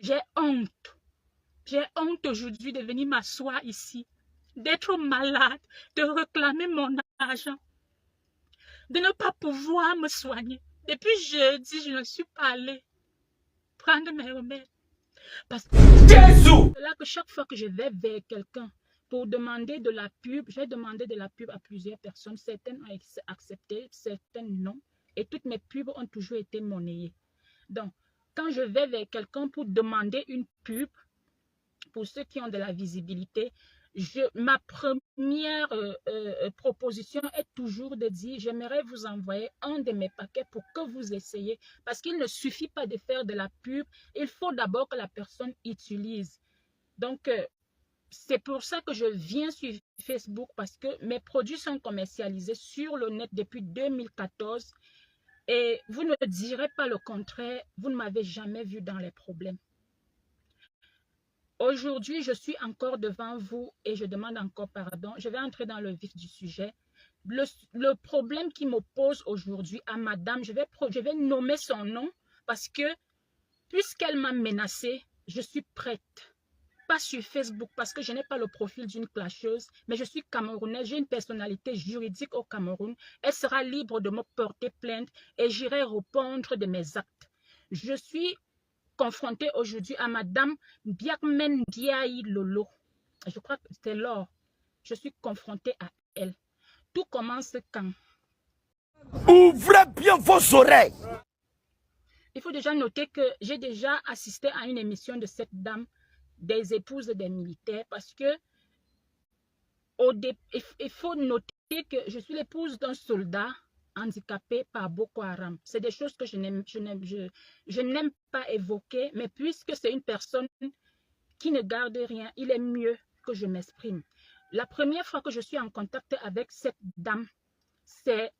J'ai honte. J'ai honte aujourd'hui de venir m'asseoir ici, d'être malade, de réclamer mon argent, de ne pas pouvoir me soigner. Depuis jeudi, je ne suis pas allée prendre mes remèdes. Parce que c'est là que chaque fois que je vais vers quelqu'un pour demander de la pub, j'ai demandé de la pub à plusieurs personnes. Certaines ont accepté, certaines non. Et toutes mes pubs ont toujours été monnayées. Donc, quand je vais vers quelqu'un pour demander une pub, pour ceux qui ont de la visibilité, ma première proposition est toujours de dire, j'aimerais vous envoyer un de mes paquets pour que vous essayiez. Parce qu'il ne suffit pas de faire de la pub, il faut d'abord que la personne utilise. Donc, c'est pour ça que je viens sur Facebook, parce que mes produits sont commercialisés sur le net depuis 2014. Et vous ne direz pas le contraire, vous ne m'avez jamais vu dans les problèmes. Aujourd'hui, je suis encore devant vous et je demande encore pardon. Je vais entrer dans le vif du sujet. Le problème qui m'oppose aujourd'hui à madame, je vais nommer son nom parce que puisqu'elle m'a menacée, je suis prête. Pas sur Facebook parce que je n'ai pas le profil d'une clasheuse, mais je suis camerounaise, j'ai une personnalité juridique au Cameroun. Elle sera libre de me porter plainte et j'irai répondre de mes actes. Je suis confrontée aujourd'hui à madame Biakmen Diaye Lolo. Je crois que c'est Laure. Je suis confrontée à elle. Tout commence quand? Ouvrez bien vos oreilles. Il faut déjà noter que j'ai déjà assisté à une émission de cette dame, des épouses des militaires, parce que il faut noter que je suis l'épouse d'un soldat handicapé par Boko Haram. C'est des choses que je n'aime pas évoquer, mais puisque c'est une personne qui ne garde rien, il est mieux que je m'exprime. La première fois que je suis en contact avec cette dame, c'est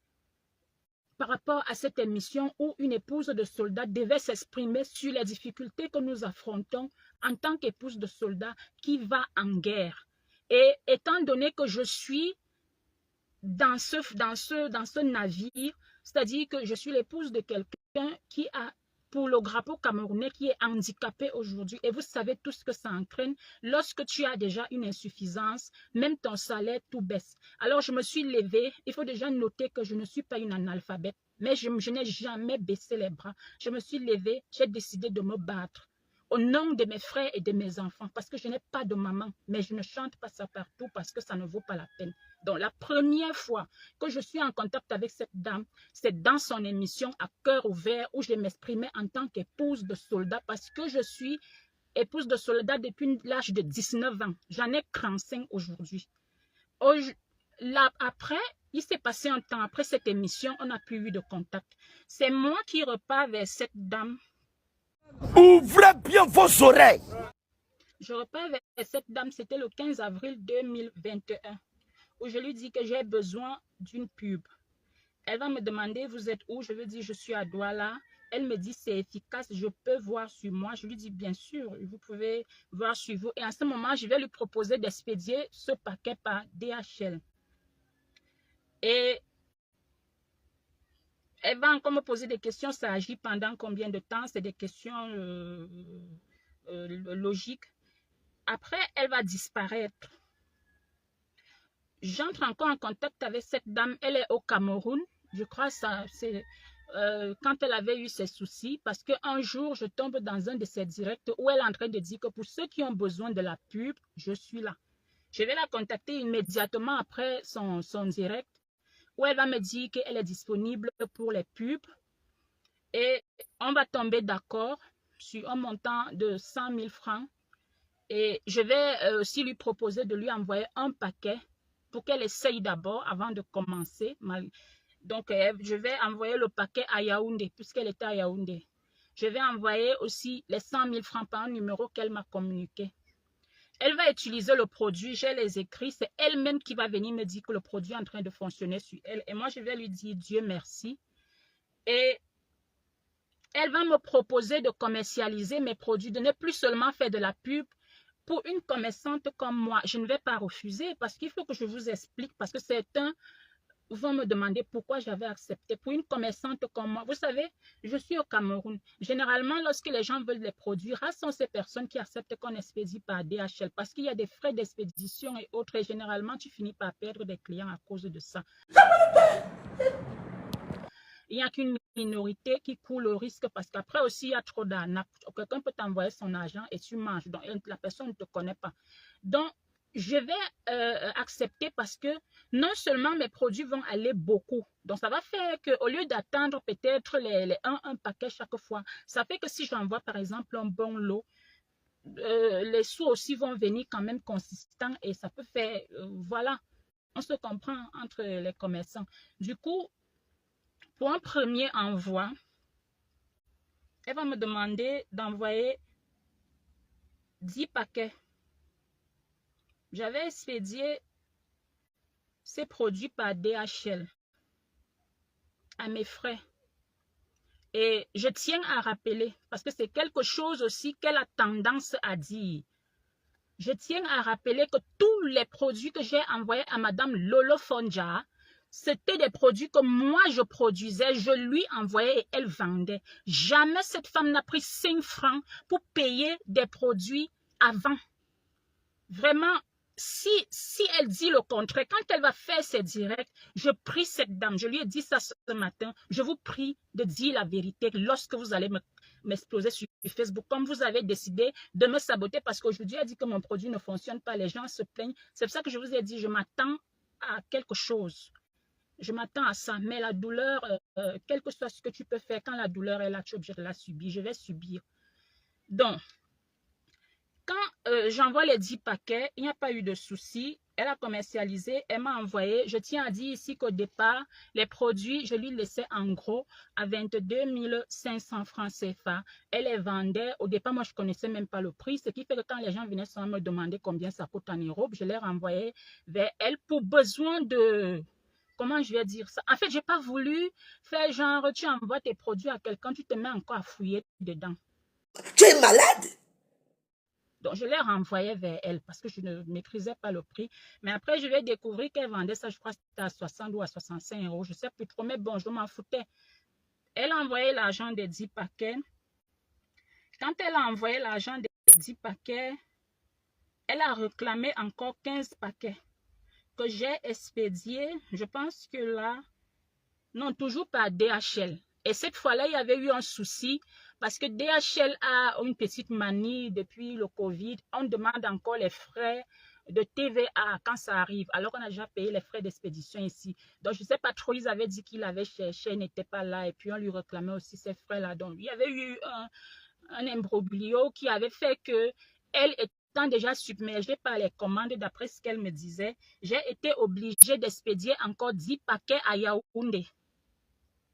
par rapport à cette émission où une épouse de soldat devait s'exprimer sur les difficultés que nous affrontons en tant qu'épouse de soldat qui va en guerre. Et étant donné que je suis dans ce navire, c'est-à-dire que je suis l'épouse de quelqu'un qui a, pour le drapeau camerounais, qui est handicapé aujourd'hui. Et vous savez tout ce que ça entraîne. Lorsque tu as déjà une insuffisance, même ton salaire, tout baisse. Alors, je me suis levée. Il faut déjà noter que je ne suis pas une analphabète, mais je n'ai jamais baissé les bras. Je me suis levée, j'ai décidé de me battre au nom de mes frères et de mes enfants, parce que je n'ai pas de maman, mais je ne chante pas ça partout parce que ça ne vaut pas la peine. Donc, la première fois que je suis en contact avec cette dame, c'est dans son émission à cœur ouvert où je m'exprimais en tant qu'épouse de soldat parce que je suis épouse de soldat depuis l'âge de 19 ans. J'en ai 35 aujourd'hui. Après, il s'est passé un temps après cette émission, on n'a plus eu de contact. C'est moi qui repars vers cette dame. Ouvrez bien vos oreilles. Je repars vers cette dame, c'était le 15 avril 2021, où je lui dis que j'ai besoin d'une pub. Elle va me demander, vous êtes où? Je lui dis, je suis à Douala. Elle me dit, c'est efficace, je peux voir sur moi. Je lui dis, bien sûr, vous pouvez voir sur vous. Et en ce moment, je vais lui proposer d'expédier ce paquet par DHL. Et elle va encore me poser des questions, ça agit pendant combien de temps? C'est des questions logiques. Après, elle va disparaître. J'entre encore en contact avec cette dame. Elle est au Cameroun. Je crois que c'est quand elle avait eu ses soucis. Parce qu'un jour, je tombe dans un de ses directs où elle est en train de dire que pour ceux qui ont besoin de la pub, je suis là. Je vais la contacter immédiatement après son direct où elle va me dire qu'elle est disponible pour les pubs. Et on va tomber d'accord sur un montant de 100 000 francs. Et je vais aussi lui proposer de lui envoyer un paquet pour qu'elle essaye d'abord avant de commencer. Donc, je vais envoyer le paquet à Yaoundé, puisqu'elle était à Yaoundé. Je vais envoyer aussi les 100 000 francs par un numéro qu'elle m'a communiqué. Elle va utiliser le produit, j'ai les écrits, c'est elle-même qui va venir me dire que le produit est en train de fonctionner sur elle. Et moi, je vais lui dire Dieu merci. Et elle va me proposer de commercialiser mes produits, de ne plus seulement faire de la pub. Pour une commerçante comme moi, je ne vais pas refuser parce qu'il faut que je vous explique, parce que c'est un vont me demander pourquoi j'avais accepté. Pour une commerçante comme moi, vous savez, je suis au Cameroun. Généralement, lorsque les gens veulent les produits, rares sont ces personnes qui acceptent qu'on expédie par DHL parce qu'il y a des frais d'expédition et autres. Et généralement, tu finis par perdre des clients à cause de ça. Il n'y a qu'une minorité qui court le risque parce qu'après aussi, il y a trop d'arnaques. Quelqu'un peut t'envoyer son argent et tu manges. Donc, la personne ne te connaît pas. Donc, je vais accepter parce que non seulement mes produits vont aller beaucoup, donc ça va faire qu'au lieu d'attendre peut-être un paquet chaque fois, ça fait que si j'envoie par exemple un bon lot, les sous aussi vont venir quand même consistants et ça peut faire, voilà, on se comprend entre les commerçants. Du coup, pour un premier envoi, elle va me demander d'envoyer 10 paquets. J'avais expédié ces produits par DHL à mes frais. Et je tiens à rappeler, parce que c'est quelque chose aussi qu'elle a tendance à dire. Je tiens à rappeler que tous les produits que j'ai envoyés à Madame Lolo Fonja, c'était des produits que moi je produisais, je lui envoyais et elle vendait. Jamais cette femme n'a pris 5 francs pour payer des produits avant. Vraiment, si elle dit le contraire, quand elle va faire ses directs, je prie cette dame, je lui ai dit ça ce matin, je vous prie de dire la vérité lorsque vous allez m'exploser sur Facebook, comme vous avez décidé de me saboter parce qu'aujourd'hui, elle dit que mon produit ne fonctionne pas, les gens se plaignent. C'est pour ça que je vous ai dit, je m'attends à quelque chose. Je m'attends à ça, mais la douleur, quel que soit ce que tu peux faire, quand la douleur est là, tu es obligé de la subir, je vais subir. Donc, quand j'envoie les 10 paquets, il n'y a pas eu de souci. Elle a commercialisé, elle m'a envoyé. Je tiens à dire ici qu'au départ, les produits, je lui laissais en gros à 22 500 francs CFA. Elle les vendait. Au départ, moi, je ne connaissais même pas le prix. Ce qui fait que quand les gens venaient sans me demander combien ça coûte en Europe, je les renvoyais vers elle pour besoin de... Comment je vais dire ça? En fait, je n'ai pas voulu faire genre, tu envoies tes produits à quelqu'un, tu te mets encore à fouiller dedans. Tu es malade? Donc, je les renvoyais vers elle parce que je ne maîtrisais pas le prix. Mais après, je vais découvrir qu'elle vendait ça, je crois que c'était à 60 ou à 65 euros. Je ne sais plus trop, mais bon, je m'en foutais. Elle a envoyé l'argent des 10 paquets. Quand elle a envoyé l'argent des 10 paquets, elle a réclamé encore 15 paquets que j'ai expédiés. Je pense que là, non, toujours par DHL. Et cette fois-là, il y avait eu un souci parce que DHL a une petite manie depuis le Covid. On demande encore les frais de TVA quand ça arrive, alors qu'on a déjà payé les frais d'expédition ici. Donc, je ne sais pas trop, ils avaient dit qu'il avait cherché, il n'était pas là, et puis on lui réclamait aussi ces frais-là. Donc, il y avait eu un imbroglio qui avait fait que elle étant déjà submergée par les commandes, d'après ce qu'elle me disait, j'ai été obligée d'expédier encore 10 paquets à Yaoundé.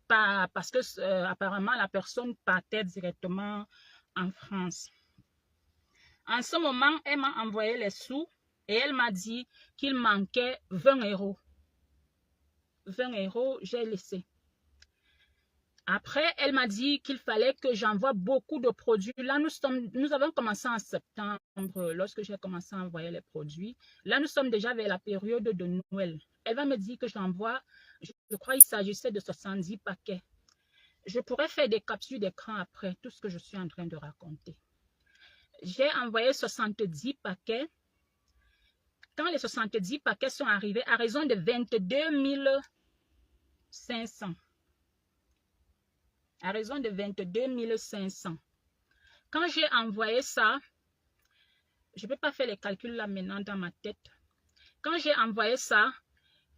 Parce que apparemment la personne partait directement en France. En ce moment, elle m'a envoyé les sous et elle m'a dit qu'il manquait 20 euros. 20 euros, j'ai laissé. Après, elle m'a dit qu'il fallait que j'envoie beaucoup de produits. Là, nous avons commencé en septembre, lorsque j'ai commencé à envoyer les produits. Là, nous sommes déjà vers la période de Noël. Elle va me dire que j'envoie, je crois qu'il s'agissait de 70 paquets. Je pourrais faire des captures d'écran après, tout ce que je suis en train de raconter. J'ai envoyé 70 paquets. Quand les 70 paquets sont arrivés, à raison de 22 500. À raison de 22 500. Quand j'ai envoyé ça, je ne peux pas faire les calculs là maintenant dans ma tête. Quand j'ai envoyé ça,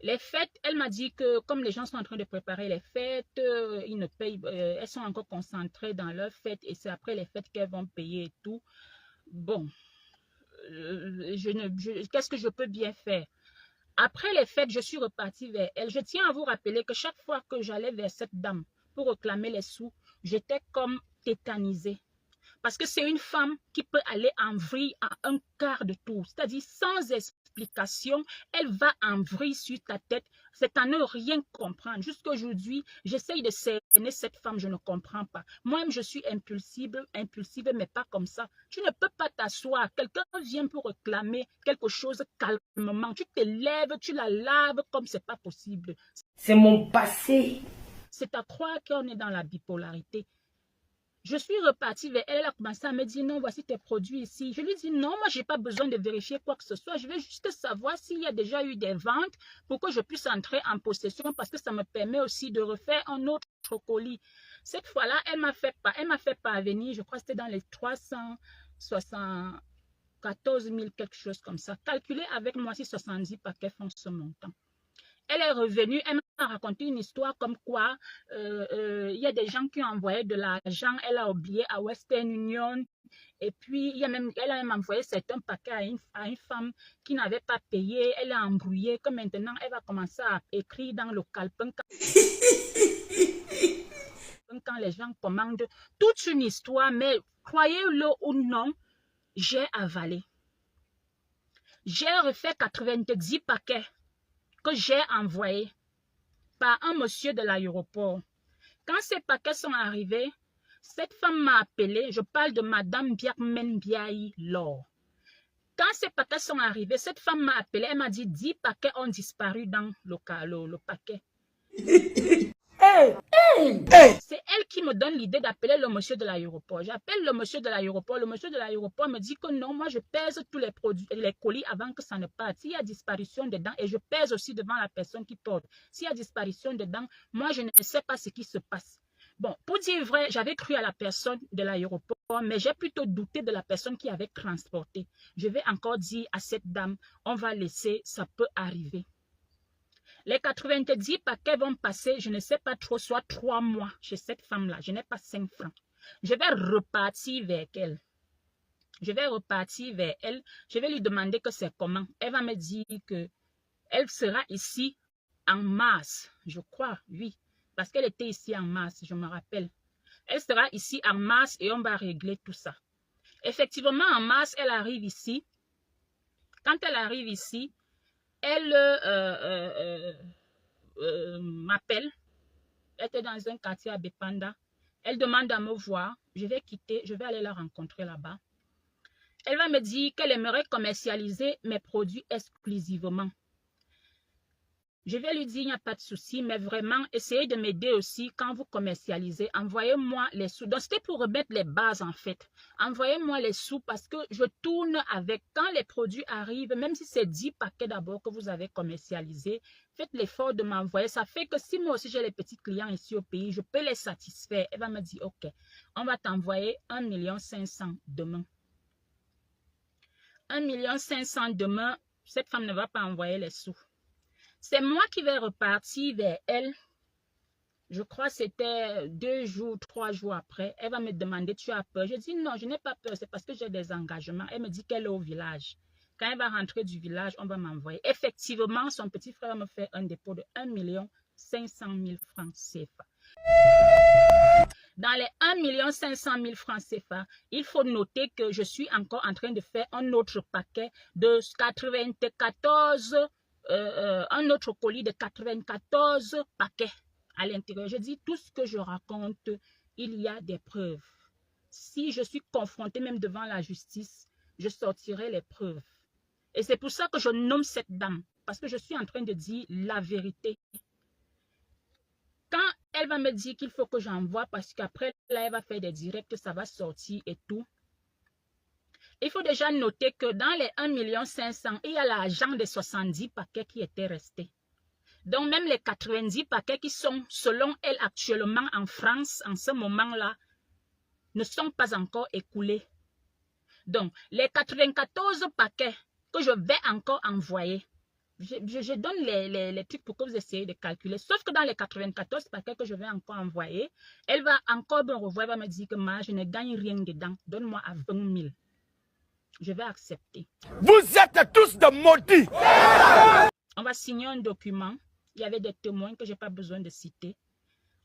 les fêtes, elle m'a dit que comme les gens sont en train de préparer les fêtes, ils ne payent, elles sont encore concentrées dans leurs fêtes et c'est après les fêtes qu'elles vont payer et tout. Bon, qu'est-ce que je peux bien faire? Après les fêtes, je suis repartie vers elle. Je tiens à vous rappeler que chaque fois que j'allais vers cette dame pour réclamer les sous, j'étais comme tétanisée. Parce que c'est une femme qui peut aller en vrille à un quart de tour, c'est-à-dire sans esprit. explications, elle va en vrille sur ta tête. C'est à ne rien comprendre. Jusqu'à aujourd'hui, j'essaye de cerner cette femme, je ne comprends pas. Moi-même, je suis impulsive, mais pas comme ça. Tu ne peux pas t'asseoir. Quelqu'un vient pour réclamer quelque chose calmement. Tu te lèves, tu la laves comme c'est pas possible. C'est mon passé. C'est à croire qu'on est dans la bipolarité. Je suis repartie vers elle, elle a commencé à me dire non, voici tes produits ici. Je lui dis non, moi je n'ai pas besoin de vérifier quoi que ce soit. Je veux juste savoir s'il y a déjà eu des ventes pour que je puisse entrer en possession parce que ça me permet aussi de refaire un autre colis. Cette fois-là, elle m'a fait parvenir, je crois que c'était dans les 374 000, quelque chose comme ça. Calculé avec moi si 70 paquets font ce montant. Elle est revenue, elle m'a raconté une histoire comme quoi y a des gens qui ont envoyé de l'argent, elle a oublié à Western Union. Et puis, elle a même envoyé certains paquets à une femme qui n'avait pas payé. Elle a embrouillé que maintenant, elle va commencer à écrire dans le calepin quand les gens commandent. Toute une histoire, mais croyez-le ou non, j'ai avalé. J'ai refait 90 paquets que j'ai envoyés par un monsieur de l'aéroport. Quand ces paquets sont arrivés, cette femme m'a appelé, je parle de Madame Biakmen Biaï Laure. Quand ces paquets sont arrivés, cette femme m'a appelé, elle m'a dit 10 paquets ont disparu dans le paquet. C'est elle qui me donne l'idée d'appeler le monsieur de l'aéroport. J'appelle le monsieur de l'aéroport me dit que non, moi je pèse tous les produits, les colis avant que ça ne parte. S'il y a disparition dedans, et je pèse aussi devant la personne qui porte. S'il y a disparition dedans, moi je ne sais pas ce qui se passe. Bon, pour dire vrai, j'avais cru à la personne de l'aéroport, mais j'ai plutôt douté de la personne qui avait transporté. Je vais encore dire à cette dame, on va laisser, ça peut arriver. Les 90 paquets vont passer, je ne sais pas trop, soit 3 mois chez cette femme-là. Je n'ai pas 5 francs. Je vais repartir vers elle. Je vais lui demander que c'est comment. Elle va me dire que elle sera ici en mars, je crois, oui. Parce qu'elle était ici en mars, je me rappelle. Elle sera ici en mars et on va régler tout ça. Effectivement, en mars, elle arrive ici. Quand elle arrive ici, elle m'appelle. Elle était dans un quartier à Bepanda. Elle demande à me voir. Je vais quitter, je vais aller la rencontrer là-bas. Elle va me dire qu'elle aimerait commercialiser mes produits exclusivement. Je vais lui dire, il n'y a pas de souci, mais vraiment, essayez de m'aider aussi quand vous commercialisez. Envoyez-moi les sous. Donc, c'était pour remettre les bases, en fait. Envoyez-moi les sous parce que je tourne avec. Quand les produits arrivent, même si c'est 10 paquets d'abord que vous avez commercialisés, faites l'effort de m'envoyer. Ça fait que si moi aussi j'ai les petits clients ici au pays, je peux les satisfaire. Elle va me dire, OK, on va t'envoyer 1 500 000 demain. 1 500 000 demain, cette femme ne va pas envoyer les sous. C'est moi qui vais repartir vers elle. Je crois que c'était 2 jours, 3 jours après. Elle va me demander, tu as peur? Je dis non, je n'ai pas peur, c'est parce que j'ai des engagements. Elle me dit qu'elle est au village. Quand elle va rentrer du village, on va m'envoyer. Effectivement, son petit frère me fait un dépôt de 1 500 000 francs CFA. Dans les 1 500 000 francs CFA, il faut noter que je suis encore en train de faire un autre paquet de 94 un autre colis de 94 paquets à l'intérieur. Je dis tout ce que je raconte, il y a des preuves. Si je suis confrontée même devant la justice, je sortirai les preuves. Et c'est pour ça que je nomme cette dame, parce que je suis en train de dire la vérité. Quand elle va me dire qu'il faut que j'envoie, parce qu'après, là, elle va faire des directs, ça va sortir et tout. Il faut déjà noter que dans les 1 500 000, il y a l'argent des 70 paquets qui étaient restés. Donc, même les 90 paquets qui sont, selon elle, actuellement en France, en ce moment-là, ne sont pas encore écoulés. Donc, les 94 paquets que je vais encore envoyer, je donne les trucs pour que vous essayez de calculer. Sauf que dans les 94 paquets que je vais encore envoyer, elle va encore me revoir, elle va me dire que moi, je ne gagne rien dedans. Donne-moi à 20 000. Je vais accepter. Vous êtes tous de maudits. On va signer un document. Il y avait des témoins que je n'ai pas besoin de citer.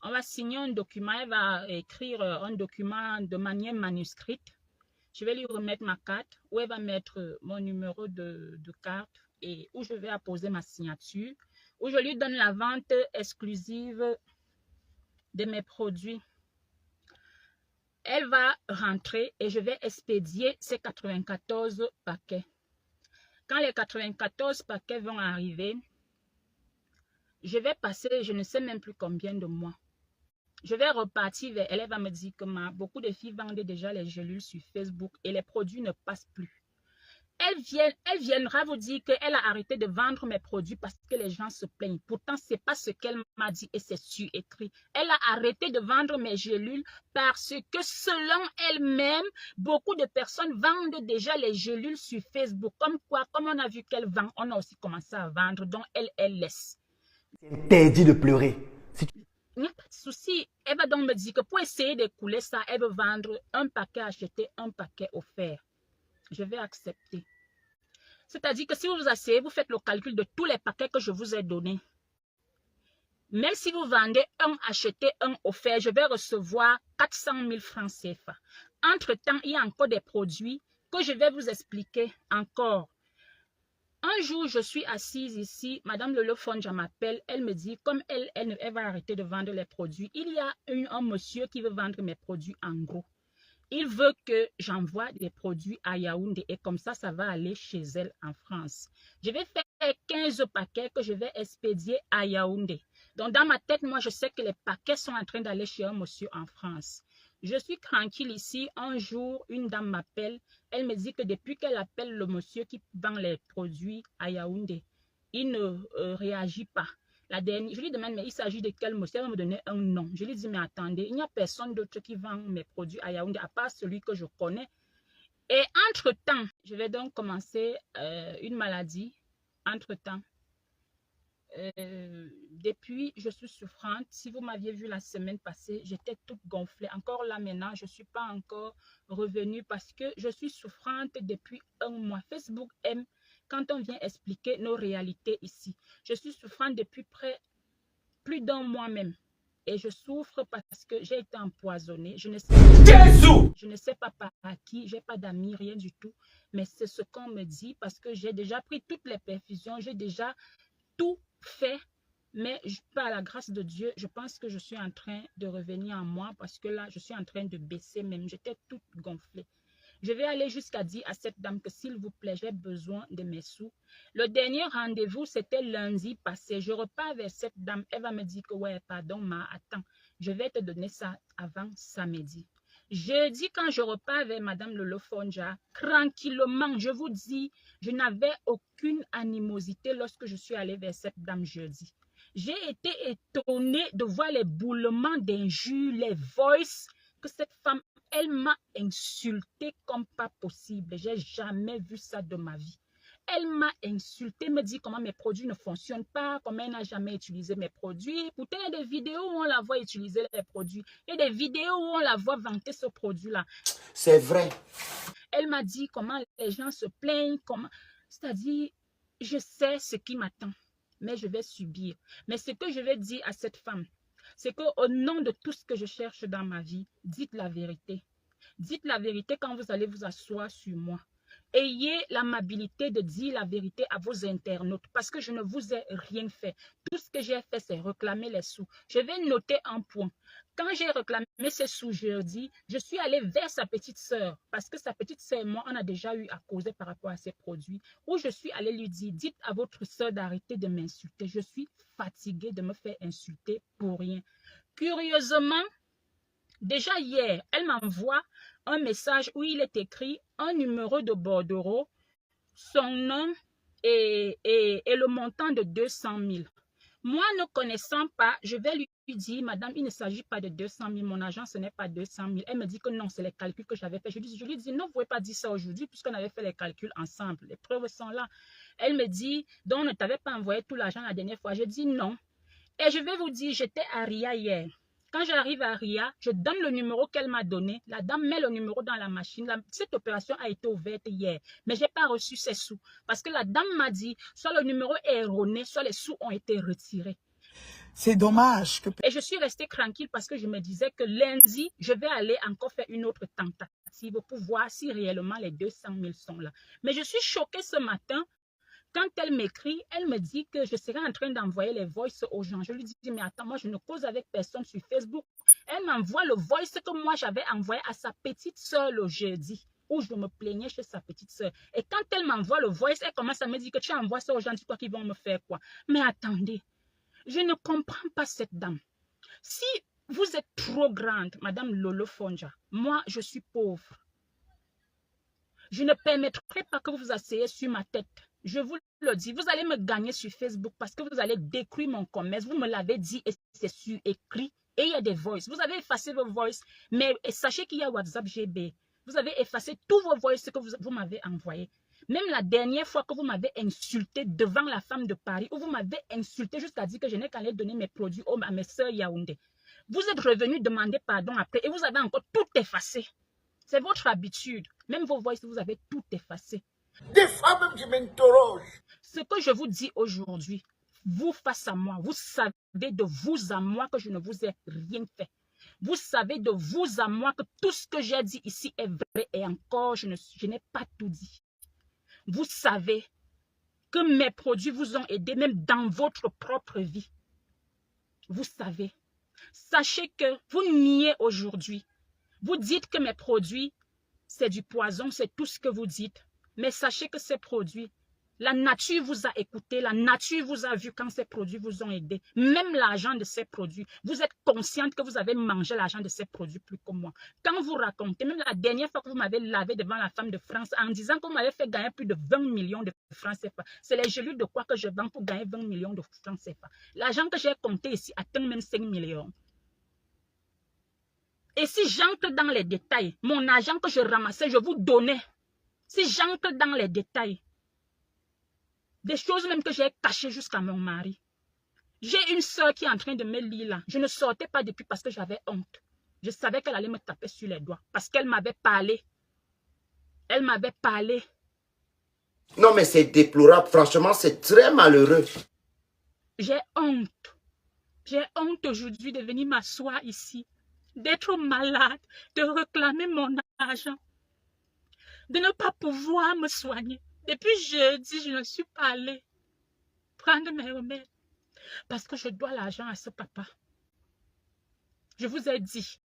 On va signer un document. Elle va écrire un document de manière manuscrite. Je vais lui remettre ma carte où elle va mettre mon numéro de carte et où je vais apposer ma signature, où je lui donne la vente exclusive de mes produits. Elle va rentrer et je vais expédier ces 94 paquets. Quand les 94 paquets vont arriver, je vais passer, je ne sais même plus combien de mois. Je vais repartir vers elle. Elle va me dire que beaucoup de filles vendent déjà les gélules sur Facebook et les produits ne passent plus. Elle viendra vous dire qu'elle a arrêté de vendre mes produits parce que les gens se plaignent. Pourtant, ce n'est pas ce qu'elle m'a dit et c'est écrit. Elle a arrêté de vendre mes gélules parce que selon elle-même, beaucoup de personnes vendent déjà les gélules sur Facebook. Comme quoi, comme on a vu qu'elle vend, on a aussi commencé à vendre. Donc, elle laisse. C'est interdit de pleurer. Il n'y a pas de souci. Elle va donc me dire que pour essayer d'écouler ça, elle veut vendre un paquet acheté, un paquet offert. Je vais accepter. C'est-à-dire que si vous vous asseyez, vous faites le calcul de tous les paquets que je vous ai donnés. Même si vous vendez un acheté, un offert, je vais recevoir 400 000 francs CFA. Entre-temps, il y a encore des produits que je vais vous expliquer encore. Un jour, je suis assise ici, Madame Lolofonja m'appelle, elle me dit, comme elle va arrêter de vendre les produits, il y a un monsieur qui veut vendre mes produits en gros. Il veut que j'envoie des produits à Yaoundé et comme ça, ça va aller chez elle en France. Je vais faire 15 paquets que je vais expédier à Yaoundé. Donc, dans ma tête, moi, je sais que les paquets sont en train d'aller chez un monsieur en France. Je suis tranquille ici. Un jour, une dame m'appelle. Elle me dit que depuis qu'elle appelle le monsieur qui vend les produits à Yaoundé, il ne réagit pas. La dernière, je lui demande, mais il s'agit de quel monsieur? Elle va me donner un nom. Je lui dis, mais attendez, il n'y a personne d'autre qui vend mes produits à Yaoundé, à part celui que je connais. Et entre-temps, je vais donc commencer une maladie. Entre-temps, depuis, je suis souffrante. Si vous m'aviez vu la semaine passée, j'étais toute gonflée. Encore là maintenant, je ne suis pas encore revenue parce que je suis souffrante depuis un mois. Facebook aime quand on vient expliquer nos réalités ici. Je suis souffrante depuis plus d'un mois même. Et je souffre parce que j'ai été empoisonnée. Je ne sais pas par qui, je n'ai pas d'amis, rien du tout. Mais c'est ce qu'on me dit parce que j'ai déjà pris toutes les perfusions, j'ai déjà tout fait. Mais par la grâce de Dieu, je pense que je suis en train de revenir en moi parce que là, je suis en train de baisser même. J'étais toute gonflée. Je vais aller jusqu'à dire à cette dame que s'il vous plaît, j'ai besoin de mes sous. Le dernier rendez-vous, c'était lundi passé. Je repars vers cette dame. Elle va me dire que ouais, pardon, attends, je vais te donner ça avant samedi. Jeudi, quand je repars vers Madame Lolofonja, tranquillement, je vous dis, je n'avais aucune animosité lorsque je suis allée vers cette dame jeudi. J'ai été étonnée de voir les boulements d'injures, les voices que cette femme, elle m'a insultée comme pas possible. J'ai jamais vu ça de ma vie. Elle m'a insulté, me dit comment mes produits ne fonctionnent pas, comment elle n'a jamais utilisé mes produits. Pourtant, il y a des vidéos où on la voit utiliser les produits. Il y a des vidéos où on la voit vanter ce produit-là. C'est vrai. Elle m'a dit comment les gens se plaignent, comment... C'est-à-dire, je sais ce qui m'attend, mais je vais subir. Mais ce que je vais dire à cette femme, c'est qu'au nom de tout ce que je cherche dans ma vie, dites la vérité. Dites la vérité quand vous allez vous asseoir sur moi. Ayez l'amabilité de dire la vérité à vos internautes parce que je ne vous ai rien fait. Tout ce que j'ai fait, c'est réclamer les sous. Je vais noter un point. Quand j'ai réclamé ces sous jeudi, je suis allée vers sa petite sœur parce que sa petite sœur et moi, on a déjà eu à causer par rapport à ces produits où je suis allée lui dire, dites à votre sœur d'arrêter de m'insulter. Je suis fatiguée de me faire insulter pour rien. Curieusement, déjà hier, elle m'envoie un message où il est écrit un numéro de bordereau, son nom et le montant de 200 000. Moi, ne connaissant pas, je vais lui dire, madame, il ne s'agit pas de 200 000, mon argent, ce n'est pas 200 000. Elle me dit que non, c'est les calculs que j'avais fait. Je lui dis, non, vous ne pouvez pas dire ça aujourd'hui puisqu'on avait fait les calculs ensemble. Les preuves sont là. Elle me dit, donc, on ne t'avait pas envoyé tout l'argent la dernière fois. Je dis non. Et je vais vous dire, j'étais à Ria hier. Quand j'arrive à Ria, je donne le numéro qu'elle m'a donné. La dame met le numéro dans la machine. Cette opération a été ouverte hier, mais je n'ai pas reçu ces sous. Parce que la dame m'a dit, soit le numéro est erroné, soit les sous ont été retirés. C'est dommage. Et je suis restée tranquille parce que je me disais que lundi, je vais aller encore faire une autre tentative pour voir si réellement les 200 000 sont là. Mais je suis choquée ce matin Quand elle m'écrit, elle me dit que je serai en train d'envoyer les voices aux gens. Je lui dis, mais attends, moi, je ne cause avec personne sur Facebook. Elle m'envoie le voice que moi, j'avais envoyé à sa petite soeur le jeudi, où je me plaignais chez sa petite soeur. Et quand elle m'envoie le voice, elle commence à me dire que tu envoies ça aux gens, tu crois qu'ils vont me faire quoi? Mais attendez, je ne comprends pas cette dame. Si vous êtes trop grande, Madame Lolo Fonja, moi, je suis pauvre. Je ne permettrai pas que vous vous asseyez sur ma tête. Je vous le dis, vous allez me gagner sur Facebook parce que vous allez détruire mon commerce. Vous me l'avez dit et c'est sur écrit. Et il y a des voices. Vous avez effacé vos voices, mais sachez qu'il y a WhatsApp GB. Vous avez effacé tous vos voices que vous m'avez envoyés. Même la dernière fois que vous m'avez insulté devant la femme de Paris, où vous m'avez insulté jusqu'à dire que je n'ai qu'à aller donner mes produits à mes soeurs Yaoundé. Vous êtes revenu demander pardon après et vous avez encore tout effacé. C'est votre habitude. Même vos voix, vous avez tout effacé. Des fois même, je m'interroge. Ce que je vous dis aujourd'hui, vous face à moi, vous savez de vous à moi que je ne vous ai rien fait. Vous savez de vous à moi que tout ce que j'ai dit ici est vrai et encore, je n'ai pas tout dit. Vous savez que mes produits vous ont aidé même dans votre propre vie. Vous savez. Sachez que vous niez aujourd'hui. Vous dites que mes produits, c'est du poison, c'est tout ce que vous dites. Mais sachez que ces produits, la nature vous a écouté, la nature vous a vu quand ces produits vous ont aidé. Même l'argent de ces produits, vous êtes consciente que vous avez mangé l'argent de ces produits plus que moi. Quand vous racontez, même la dernière fois que vous m'avez lavé devant la femme de France en disant que vous m'avez fait gagner plus de 20 millions de francs CFA. C'est les gelures de quoi que je vends pour gagner 20 millions de francs CFA. L'argent que j'ai compté ici atteint même 5 millions. Et si j'entre dans les détails, mon argent que je ramassais, je vous donnais. Si j'entre dans les détails, des choses même que j'ai cachées jusqu'à mon mari. J'ai une soeur qui est en train de me lire là. Je ne sortais pas depuis parce que j'avais honte. Je savais qu'elle allait me taper sur les doigts parce qu'elle m'avait parlé. Elle m'avait parlé. Non, mais c'est déplorable. Franchement, c'est très malheureux. J'ai honte. J'ai honte aujourd'hui de venir m'asseoir ici, d'être malade, de réclamer mon argent, de ne pas pouvoir me soigner. Depuis jeudi, je ne suis pas allée prendre mes remèdes parce que je dois l'argent à ce papa. Je vous ai dit,